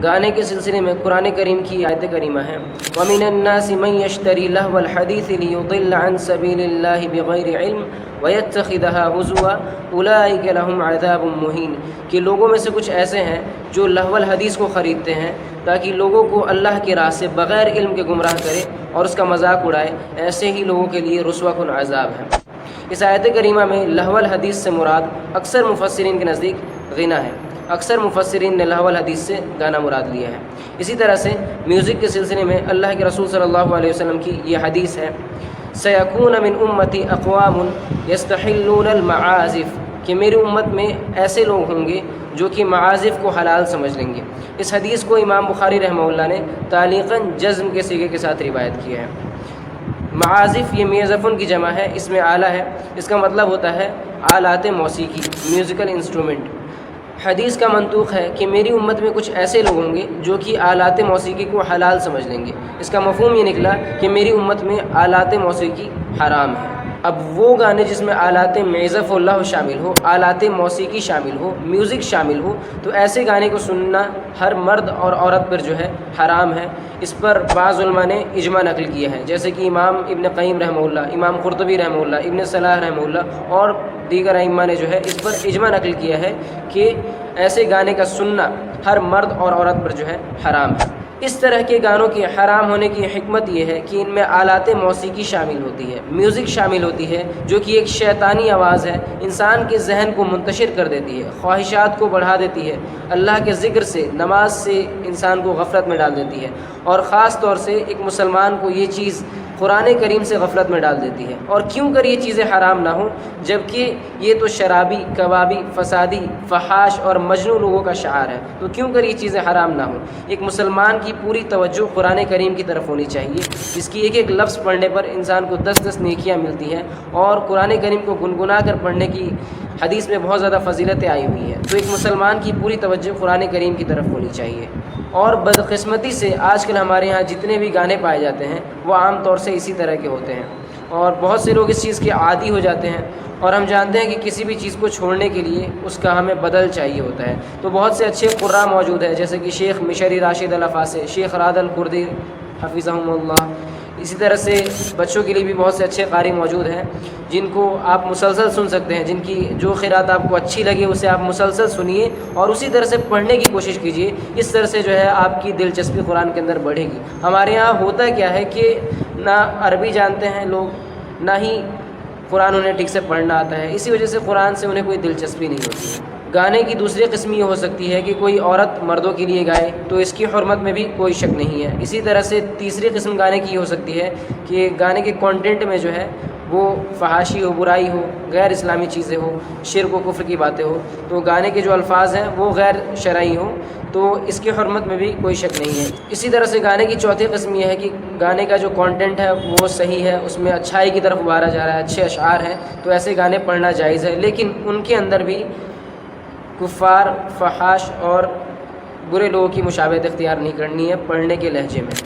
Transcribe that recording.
گانے کے سلسلے میں قرآن کریم کی آیت کریمہ ہے وَمِنَ النَّاسِ مَن يَشْتَرِي لَهْوَ الْحَدِيثِ لِيُضِلَّ عَن سَبِيلِ اللَّهِ بِغَيْرِ عِلْمٍ وَيَتَّخِذَهَا هُزُوًا أُولَٰئِكَ لَهُمْ عَذَابٌ مُّهِينٌ کہ لوگوں میں سے کچھ ایسے ہیں جو لہو الحدیث کو خریدتے ہیں تاکہ لوگوں کو اللہ کی راہ سے بغیر علم کے گمراہ کرے اور اس کا مذاق اڑائے، ایسے ہی لوگوں کے لیے رسوا کن عذاب ہے۔ اس آیت کریمہ میں لہو الحدیث سے مراد اکثر مفسرین کے نزدیک غنا ہے، اکثر مفسرین نے لہو الحدیث سے گانا مراد لیا ہے۔ اسی طرح سے میوزک کے سلسلے میں اللہ کے رسول صلی اللہ علیہ وسلم کی یہ حدیث ہے سَيَكُونَ مِنْ أُمَّتِي أَقْوَامٌ يَسْتَحِلُّونَ الْمَعَازِفَ کہ میری امت میں ایسے لوگ ہوں گے جو کہ معازف کو حلال سمجھ لیں گے۔ اس حدیث کو امام بخاری رحمہ اللہ نے تعلیقاً جزم کے صیغے کے ساتھ روایت کیا ہے۔ معازف یہ میزفن کی جمع ہے، اس میں آلہ ہے، اس کا مطلب ہوتا ہے آلات موسیقی، میوزیکل انسٹرومنٹ۔ حدیث کا منطوق ہے کہ میری امت میں کچھ ایسے لوگ ہوں گے جو کہ آلات موسیقی کو حلال سمجھ لیں گے۔ اس کا مفہوم یہ نکلا کہ میری امت میں آلات موسیقی حرام ہے۔ اب وہ گانے جس میں آلات معزف اللہ شامل ہو، آلات موسیقی شامل ہو، میوزک شامل ہو، تو ایسے گانے کو سننا ہر مرد اور عورت پر جو ہے حرام ہے۔ اس پر بعض علماء نے اجماع نقل کیا ہے، جیسے کہ امام ابن قیم رحمہ اللہ، امام قرطبی رحمہ اللہ، ابن صلاح رحمہ اللہ اور دیگر ائمہ نے جو ہے اس پر اجماع نقل کیا ہے کہ ایسے گانے کا سننا ہر مرد اور عورت پر جو ہے حرام ہے۔ اس طرح کے گانوں کے حرام ہونے کی حکمت یہ ہے کہ ان میں آلات موسیقی شامل ہوتی ہے، میوزک شامل ہوتی ہے، جو کہ ایک شیطانی آواز ہے، انسان کے ذہن کو منتشر کر دیتی ہے، خواہشات کو بڑھا دیتی ہے، اللہ کے ذکر سے، نماز سے انسان کو غفلت میں ڈال دیتی ہے، اور خاص طور سے ایک مسلمان کو یہ چیز قرآن کریم سے غفلت میں ڈال دیتی ہے۔ اور کیوں کر یہ چیزیں حرام نہ ہوں، جبکہ یہ تو شرابی، کبابی، فسادی، فحاش اور مجنون لوگوں کا شعار ہے، تو کیوں کر یہ چیزیں حرام نہ ہوں؟ ایک مسلمان کی پوری توجہ قرآن کریم کی طرف ہونی چاہیے، جس کی ایک ایک لفظ پڑھنے پر انسان کو 10 نیکیاں ملتی ہیں، اور قرآن کریم کو گنگنا کر پڑھنے کی حدیث میں بہت زیادہ فضیلتیں آئی ہوئی ہیں۔ تو ایک مسلمان کی پوری توجہ قرآن کریم کی طرف ہونی چاہیے۔ اور بدقسمتی سے آج کل ہمارے ہاں جتنے بھی گانے پائے جاتے ہیں وہ عام طور سے اسی طرح کے ہوتے ہیں، اور بہت سے لوگ اس چیز کے عادی ہو جاتے ہیں، اور ہم جانتے ہیں کہ کسی بھی چیز کو چھوڑنے کے لیے اس کا ہمیں بدل چاہیے ہوتا ہے۔ تو بہت سے اچھے قراء موجود ہیں، جیسے کہ شیخ مشری راشد الافاسی، شیخ راد الکردی حفظہم اللہ۔ اسی طرح سے بچوں کے لیے بھی بہت سے اچھے قاری موجود ہیں جن کو آپ مسلسل سن سکتے ہیں، جن کی جو قرات آپ کو اچھی لگے اسے آپ مسلسل سنیے اور اسی طرح سے پڑھنے کی کوشش کیجیے۔ اس طرح سے جو ہے آپ کی دلچسپی قرآن کے اندر بڑھے گی۔ ہمارے یہاں ہوتا کیا ہے کہ نہ عربی جانتے ہیں لوگ، نہ ہی قرآن انہیں ٹھیک سے پڑھنا آتا ہے، اسی وجہ سے قرآن سے انہیں کوئی دلچسپی نہیں ہوتی ہے۔ گانے کی دوسری قسم یہ ہو سکتی ہے کہ کوئی عورت مردوں کے لیے گائے، تو اس کی حرمت میں بھی کوئی شک نہیں ہے۔ اسی طرح سے تیسری قسم گانے کی ہو سکتی ہے کہ گانے کے کانٹینٹ میں جو ہے وہ فحاشی ہو، برائی ہو، غیر اسلامی چیزیں ہو، شرک و کفر کی باتیں ہو، تو گانے کے جو الفاظ ہیں وہ غیر شرعی ہوں، تو اس کی حرمت میں بھی کوئی شک نہیں ہے۔ اسی طرح سے گانے کی چوتھی قسم یہ ہے کہ گانے کا جو کانٹینٹ ہے وہ صحیح ہے، اس میں اچھائی کی طرف ابھارا جا رہا ہے، اچھے اشعار ہیں، تو ایسے گانے پڑھنا جائز ہے، لیکن ان کے اندر بھی کفار، فحاش اور برے لوگوں کی مشابہت اختیار نہیں کرنی ہے پڑھنے کے لہجے میں۔